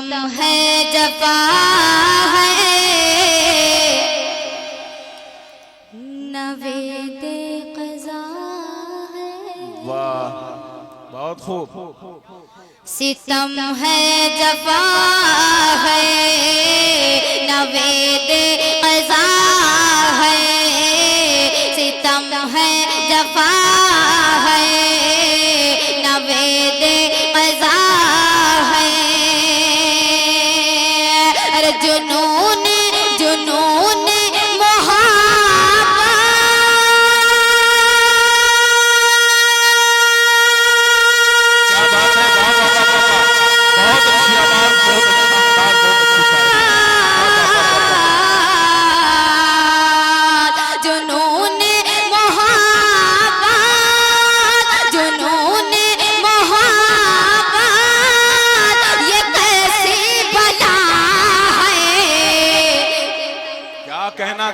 सितम है जफा है नवेदे क़ज़ा है। वाह बहुत खूब। सितम है जफा है नवेदे क़ज़ा है। सितम है जफा है नवेदे क़ज़ा है। अरे जुनून जुनून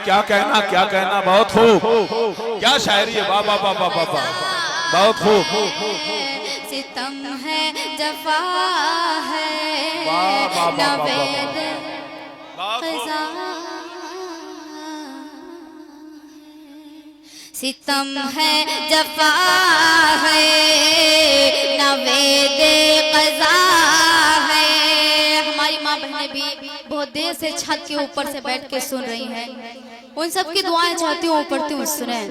क्या कहना क्या कहना, बहुत खूब। क्या शायरी है, वाह वाह वाह वाह वाह, बहुत खूब। सितम है जफा है नवेद क़ज़ा। सितम है जफा है नवेद क़ज़ा है। हमारी माँ बहनें भी बहुत देर से छत के ऊपर से बैठ के सुन रही हैं, उन सब की दुआएं चाहती हूँ पढ़ती हूँ, सुने।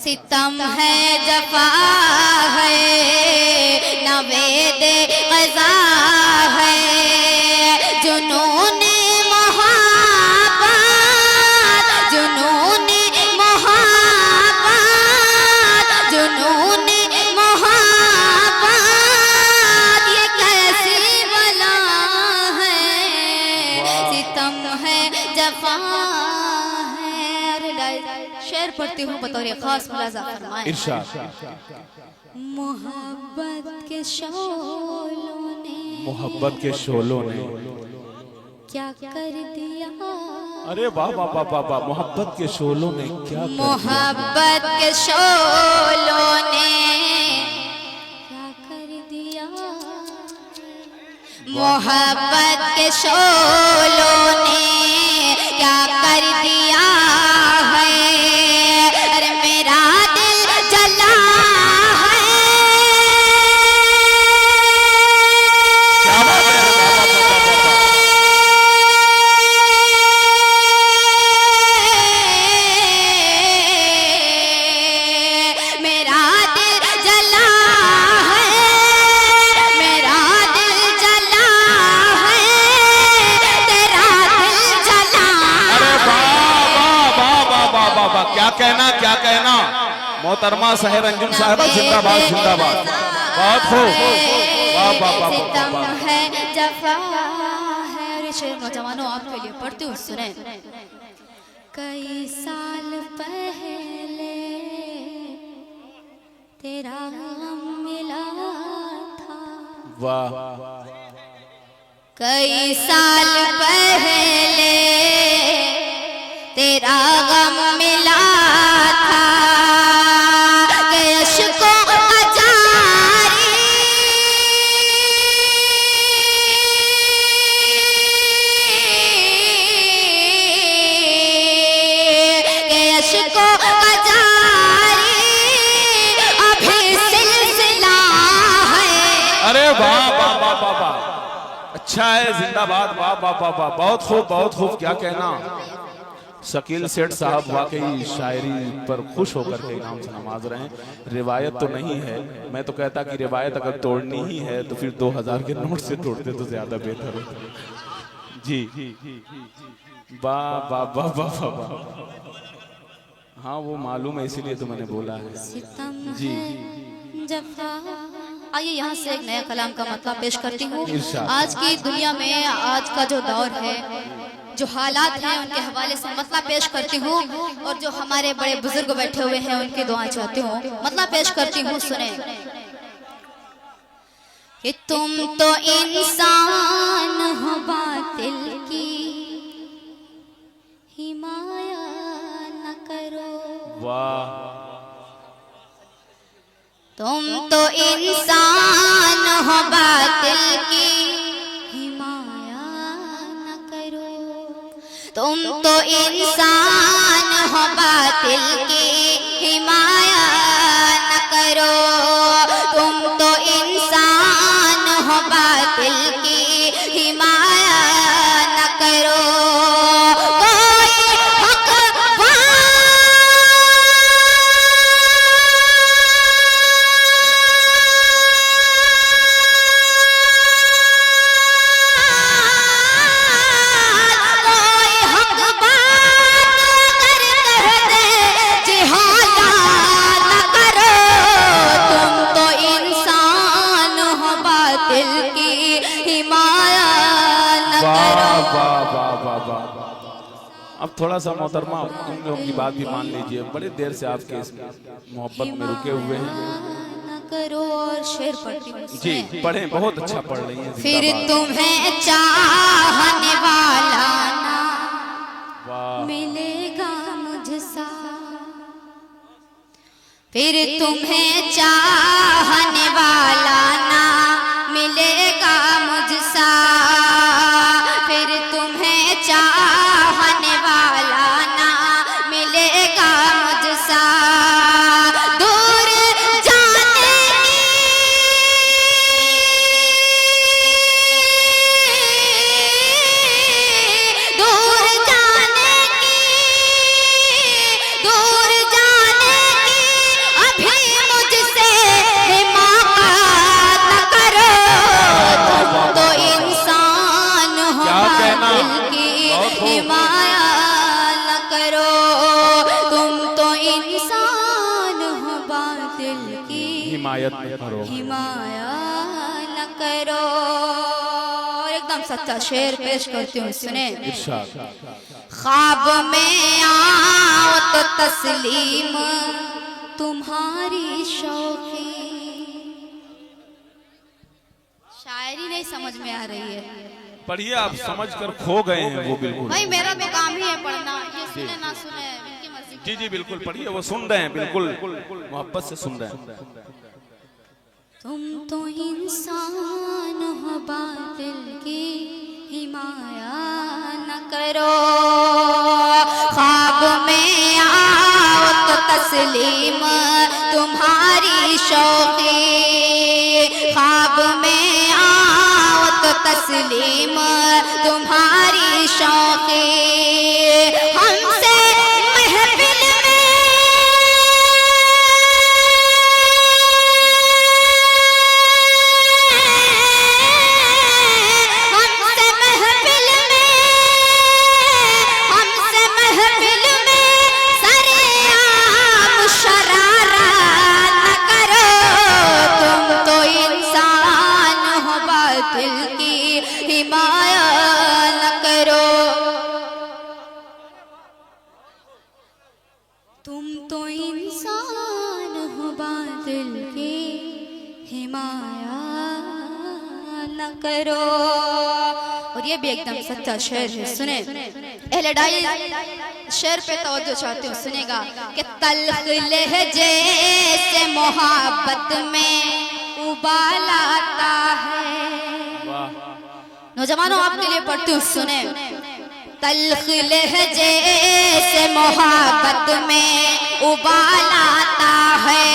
सितम है जफा है नवेद क़ज़ा है। जुनून मोहब्बत जुनून मोहब्बत जुनून मोहब्बत ये कैसी बला है। सितम है जफा। शेर पढ़ती हूँ बतौर खास मुलाजा फरमाएं। मोहब्बत के शोलों ने क्या कर दिया। अरे वाह वाह वाह वाह वाह, मोहब्बत के शोलों ने क्या कर दिया। मोहब्बत के शोलों ने क्या कर दिया। मोहब्बत के शोलों ने क्या कर दिया है। अरे मेरा दिल जला है। क्या बात है, मेरा दिल जला है। मेरा दिल जला है। तेरा दिल जला। अरे वाह वाह वाह वाह वाह वाह, क्या कहना क्या कहना। मोहतरमा शहर अंजुम साहिबा जिंदाबाद जिंदाबाद, बहुत खूब। वाह वाह वाह सितम है जफा है। अरे शेर नौजवानों आपके लिए पढ़ती हूँ, सुने। कई साल पहले तेरा गम मिला था। वाह। कई साल पहले तेरा गम मिला था। कि अश्कों का जारी कि अश्कों का जारी अभी सिलसिला है। अरे वाह वाह वाह वाह वाह, अच्छा है, जिंदाबाद, वाह वाह वाह वाह, बहुत खूब बहुत खूब। क्या कहना। शकील सेठ साहब वाकई शायरी पर खुश होकर के इनाम से नवाज रहे हैं। रिवायत तो नहीं है, मैं तो कहता कि रिवायत अगर तोड़नी ही है तो फिर 2000 के नोट से तोड़ते तो ज्यादा बेहतर होता जी। वाह वाह वाह वाह वाह, हाँ वो मालूम है, इसीलिए तो मैंने बोला है जी। आइए यहाँ से एक नया कलाम का मतलब पेश करती हूँ। आज की दुनिया में आज का जो दौर है, जो हालात हैं, उनके हवाले से मतलब पेश करती हूँ। और जो हमारे बड़े बुजुर्ग बैठे हुए हैं उनकी दुआ चाहती हूँ, मतलब पेश करती हूँ, सुने। कि तुम तो इंसान हो बातिल की हिमाया न करो। वाह। तुम तो इंसान हो बातिल की हिमाया तुम तो इंसान हो, बातिल की हिमाया न करो। तुम तो इंसान हो, बातिल की हिमाया न करो। अब थोड़ा सा मोहतरमा उन लोगों की बात भी मान लीजिए, बड़ी देर से आपके इस मोहब्बत में रुके हुए हैं। करो और शेर पढ़ती हूँ जी, पढ़ें, बहुत अच्छा पढ़ रही हैं। फिर तुम्हें चाहने वाला ना मिलेगा मुझसा, फिर तुम्हें चाहने वाला ना मिलेगा मुझसा, फिर तुम्हें चाहने वाला ना मिलेगा मुझसा। दूर जाने की, दूर जाने की, दूर जाने की अभी मुझसे हिमाकत न करो। तुम तो इंसान हो, बातिल की हिमाया न करो। तुम तो इंसान हो, बातिल की हिमायत न करो, हिमाया न करो। और एकदम सच्चा शेर पेश करती हूँ, सुने। ख्वाब में आओ तो तस्लीम तुम्हारी शौकी। शायरी नहीं समझ में आ रही है, पढ़िए, आप समझ कर खो गए हैं वो। बिल्कुल भाई, मेरा तो काम ही है पढ़ना, ये सुने ना सुने इनकी मर्जी। जी जी बिल्कुल पढ़िए, वो सुन रहे हैं, बिल्कुल मोहब्बत से सुन रहे हैं। तुम तो इंसान हो, बातिल की हिमाया न करो। ख्वाब में आओ तो तस्लीम तुम्हारी शौकी। ख्वाब में आओ तो तस्लीम तुम्हारी शौकी। हमसे महफिल में, हमसे महफिल में, हमसे महफिल में सरेआम शरारा न करो। तुम तो इंसान हो, बातिल की हिमाया न करो। तुम तो इंसान हो, बातिल की हिमाया न करो। और ये भी एकदम सच्चा शेर है, सुने। अहले डाइल शेर पे तवज्जो चाहती हूँ, सुनेगा। कि तल्ख लहजे से मोहब्बत में उबाल आता है। नौजवानों, आपके लिए पढ़ती हूँ, सुने। तल्ख लहजे से मोहब्बत में उबाल आता है।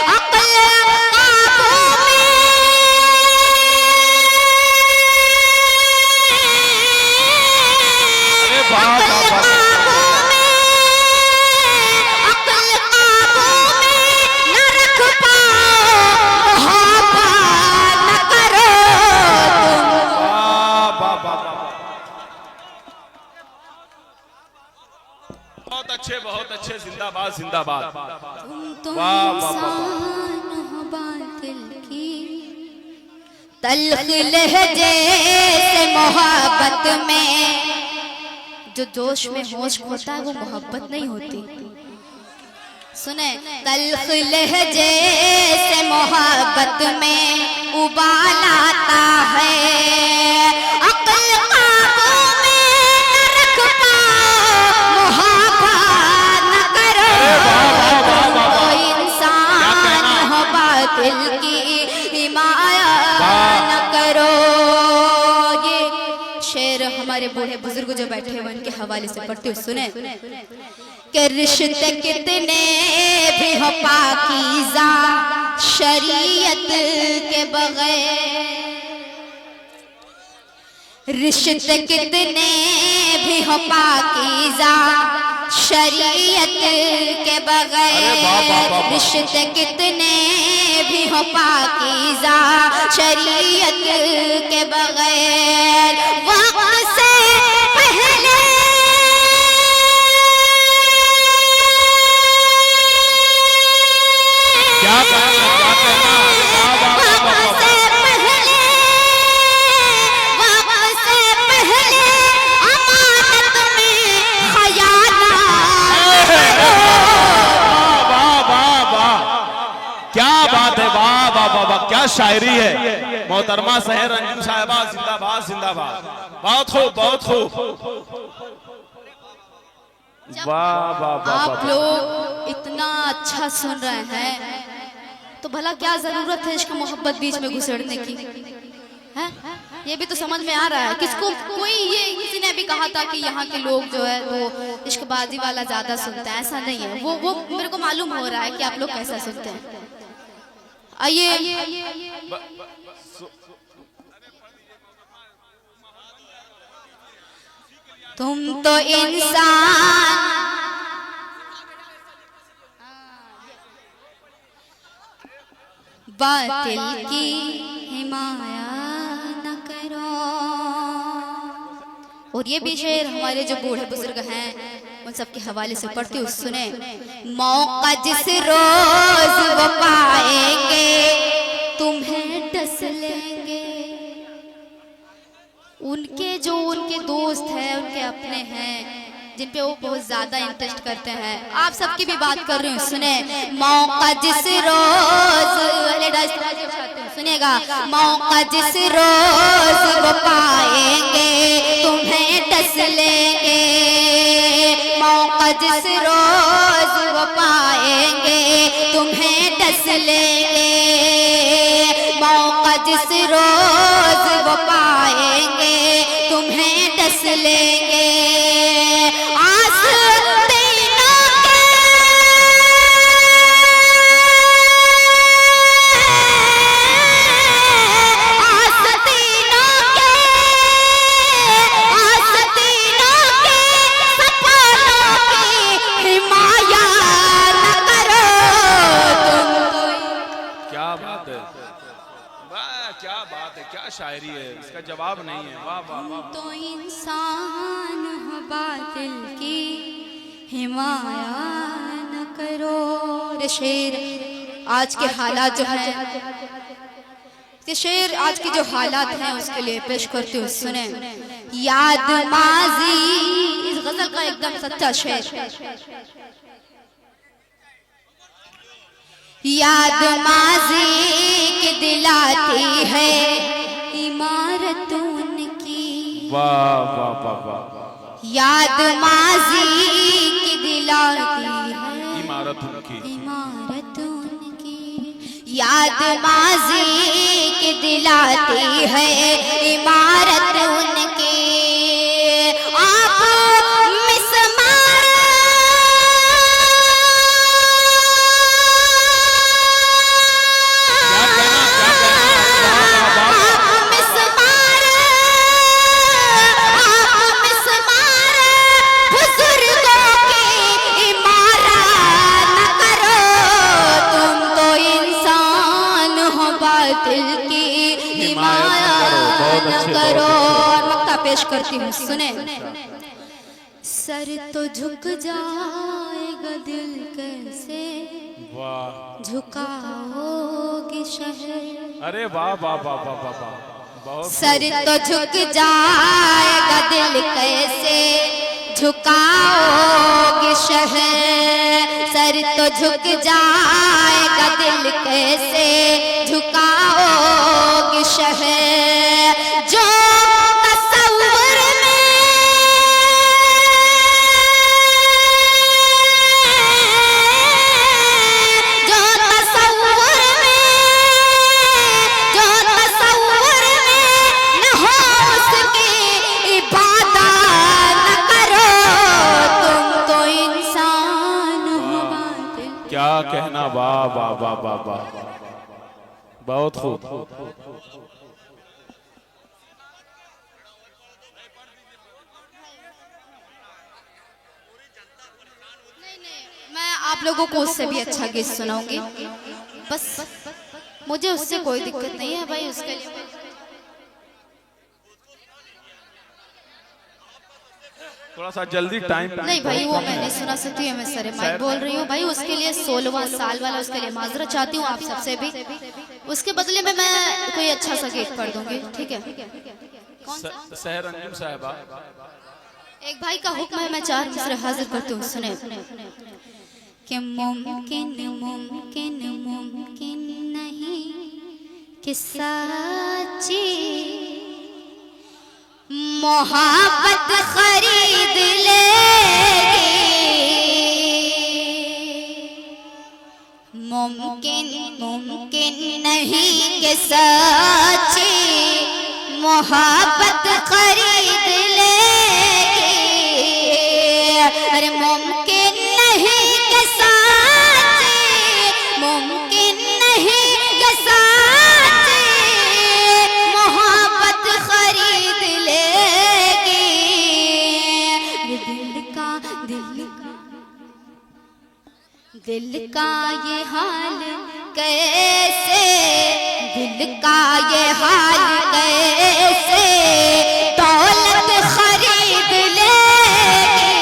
अक्ल काबू में, अक्ल काबू में, अक्ल काबू में न रख पाओ, मोहब्बत न करो। बहुत अच्छे, जिंदाबाद जिंदाबाद। तुम तो इंसान हो, बातिल की तल्ख लहजे से मोहब्बत में। जो जोश में होश खोता है वो मोहब्बत नहीं होती, सुने। तल्ख लहजे से मोहब्बत में उबाल आता है। अक्ल काबू में न रख पाओ, मोहब्बत न करो। तुम तो इंसान हो, बातिल की हिमाया न करो। ये शेर हमारे बूढ़े बुजुर्ग जो बैठे हुए उनके हवाले से पढ़ते हुए सुने कि रिश्ते कितने भी हो पाकीज़ा शरीयत के बगैर, रिश्ते कितने भी हो पाकीज़ा शरीयत के बगैर, रिश्ते कितने भी हो पाकीज़ा शरीयत के बगैर, वक्त से पहले क्या कहना क्या शायरी है। मोहतरमा सहर अंजुम साहिबा जिंदाबाद जिंदाबाद। बहुत खूब बहुत खूब। वाह वाह वाह। आप लोग इतना अच्छा सुन रहे हैं तो भला क्या जरूरत है इश्क मोहब्बत बीच में घुसेड़ने की है? ये भी तो समझ में आ रहा है किसको। किसी ने भी कहा था कि यहाँ के लोग जो है वो इश्कबाजी वाला ज्यादा सुनते हैं। ऐसा नहीं है, वो मेरे को मालूम हो रहा है कि आप लोग कैसा सुनते हैं। आइए तुम तो इंसान बातिल की हिमाया न करो। और ये भी शेर हमारे जो बूढ़े बुजुर्ग हैं उन सबके हवाले से पढ़ते हुए सुने। मौका जिस रोज वो पाएंगे तुम्हें डस लेंगे। उनके दोस्त हैं, उनके अपने हैं जिन पे वो बहुत ज्यादा इंटरेस्ट करते हैं। आप सबकी भी बात कर रही हूँ, सुने। मौका जिस रोज सुनेगा, मौका जिस रोज वो पाएंगे तुम्हें डस लेंगे। मौका जिस रोज वो पाएंगे तुम्हें डस लेंगे। मौका जिस रोज वो पाएंगे तुम्हें डस लेंगे। क्या शायरी है, इसका जवाब नहीं है। वाह वाह वाह। तो इंसान हो बातिल की हिमाया न करो। ये शेर आज के हालात जो हैं, ये शेर आज की जो हालात हैं उसके लिए पेश करते हुए सुने। याद माजी, इस गजल का एकदम सच्चा शेर। याद माजी की दिलाती है इमारत उनकी। वाह वाह वाह वाह। याद माजी की दिलाती है इमारत उनकी। इमारत उनकी। याद माजी की दिलाती है इमारत उनकी। पेश करती हूँ, सुने। सर तो झुक जाएगा दिल कैसे झुकाओगे शहर। अरे वाह वाह वाह वाह वाह वाह। सर तो झुक जाएगा दिल कैसे झुकाओगे शहर। सर तो झुक जाएगा दिल कैसे झुकाओगे शहर। जो कहना, वाह वाह वाह वाह वाह, बहुत खूब। मैं आप लोगों को उससे भी अच्छा गीत सुनाऊंगी, बस मुझे उससे कोई दिक्कत नहीं है भाई। उसके लिए थोड़ा सा जल्दी टाइम नहीं भाई, वो मैं नहीं सुना सकती हूँ, मैं सरे माइक बोल रही हूँ भाई। उसके लिए 16वां साल वाला, उसके लिए माजरत चाहती हूँ आप सबसे भी। उसके बदले में मैं कोई अच्छा सा गीत कर दूंगी, ठीक है? सहर अंजुम साहिबा, एक भाई का हुक्म है, मैं 4 मिसरे हाजिर करती हूँ, सुने। कि मुमकिन मुमकिन मुमकिन नहीं कि सच्ची मोहब्बत खरीद लेगी, मुमकिन मुमकिन नहीं कि सच्ची मोहब्बत खरीद लेगी। अरे मुमकिन नहीं कि सच्ची, मुमकिन नहीं कि सच्ची मोहब्बत खरीद लेगी। दिल का ये हाल कैसे, दिल का ये हाल कैसे दौलत खरीद लेगी,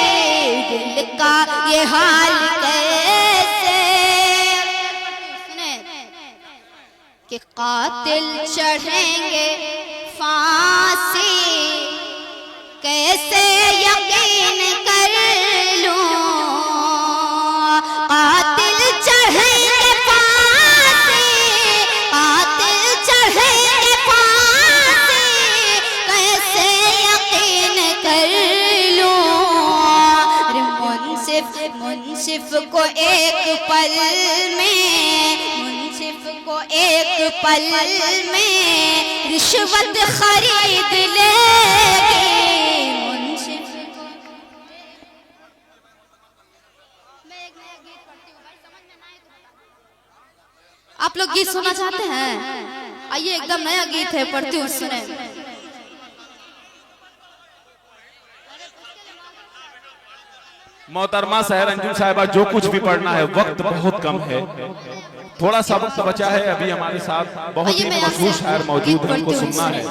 दिल का ये हाल कैसे। सुने कि कातिल चढ़ेंगे फांसी, कैसे यकीन कर लूं, कातिल चढ़ेंगे फांसी, कातिल चढ़ेंगे फांसी, कैसे यकीन कर लूं। अरे मुंसिफ को एक पल में, मुंसिफ को एक पल में रिश्वत खरीद लेगी, मुंसिफ को। मैं एक नया गीत पढ़ती हूँ भाई, समझ में ना आए तो बताना। आप लोग गीत सुनना चाहते हैं? आइए, एकदम नया गीत है, पढ़ती हूँ, सुने। मोहतरमा सहर अंजुम साहिबा, जो कुछ भी पढ़ना है, वक्त बहुत कम है, थोड़ा सा वक्त बचा है। अभी हमारे साथ बहुत ही मशहूर शायर मौजूद है, उनको सुनना है।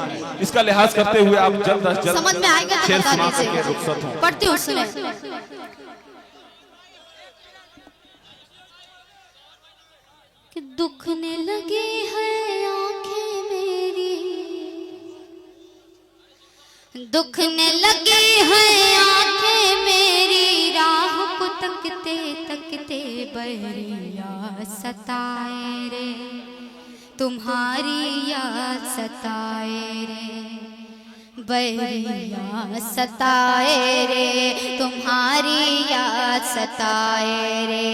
इसका लिहाज करते हुए आप जल्द अज जल्द समझ में आएगा तो शेर बता सुना दीजिए। करके रुखसत हों। पढ़ती हूँ, सुने। कि दुखने लगी है आंखें मेरी, दुखने लगी है आंखें मेरी, राह को तकते तकते बहरी याद सताए रे, तुम्हारी याद सताए रे, बहरी याद सताए रे, तुम्हारी याद सताए रे।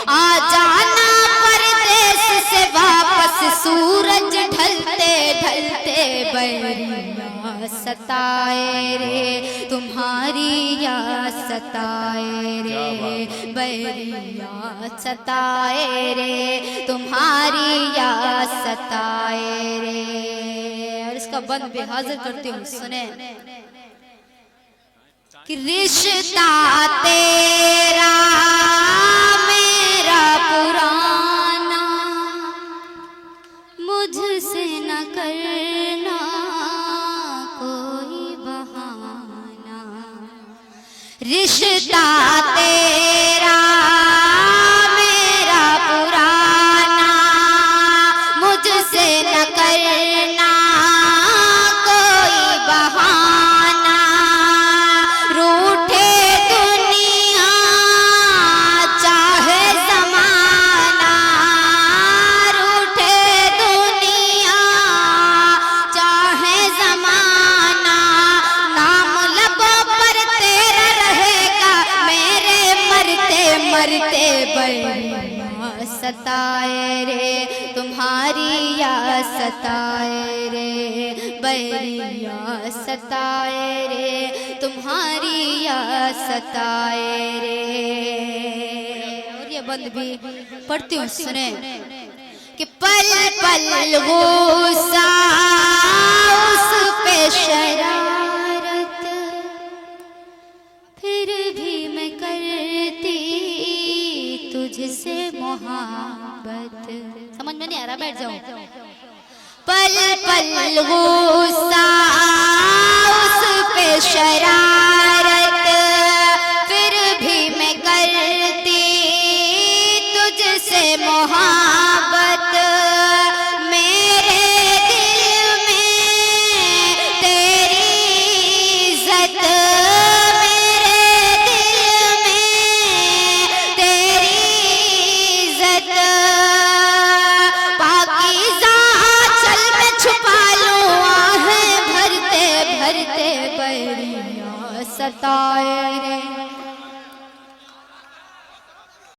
आ जाना परदेस से वापस, सूरज ढलते ढलते बहरी याद सताए रे, तुम्हारी याद सताए रे, बहरी याद सताए रे, तुम्हारी याद सताए रे। और इसका बंद भी हाजिर करती हूँ, सुने। कि रिश्ता तेरा मेरा पुराना, मुझसे न करना कोई बहाना, रिश्ता तेरा मेरा पुराना, मुझसे न करना कोई बहाना। रूठे दुनिया चाहे ज़माना, रूठे दुनिया चाहे ज़माना, नाम लबों पर तेरा रहेगा, मेरे मरते मरते बहरी याद सताए रे, तुम्हारी याद सताए रे, बहरी याद सताए रे, तुम्हारी याद सताए रे। और ये ये बंद भी पढ़ती हूँ, सुने कि पल पल गुस्सा उस पे शरारत, फिर भी मैं करती तुझसे मोहब्बत। समझ में नहीं आ रहा, बैठ जाओ। पल पल गुस्सा उस पे शरारत, फिर भी मैं करती तुझसे मोहब्बत। मेरे दिल में तेरी इज्जत, मेरे दिल में तेरी इज्जत, पाकीज़ा चल मैं छुपा लूं आहें भरते भरते परियां सताए रे।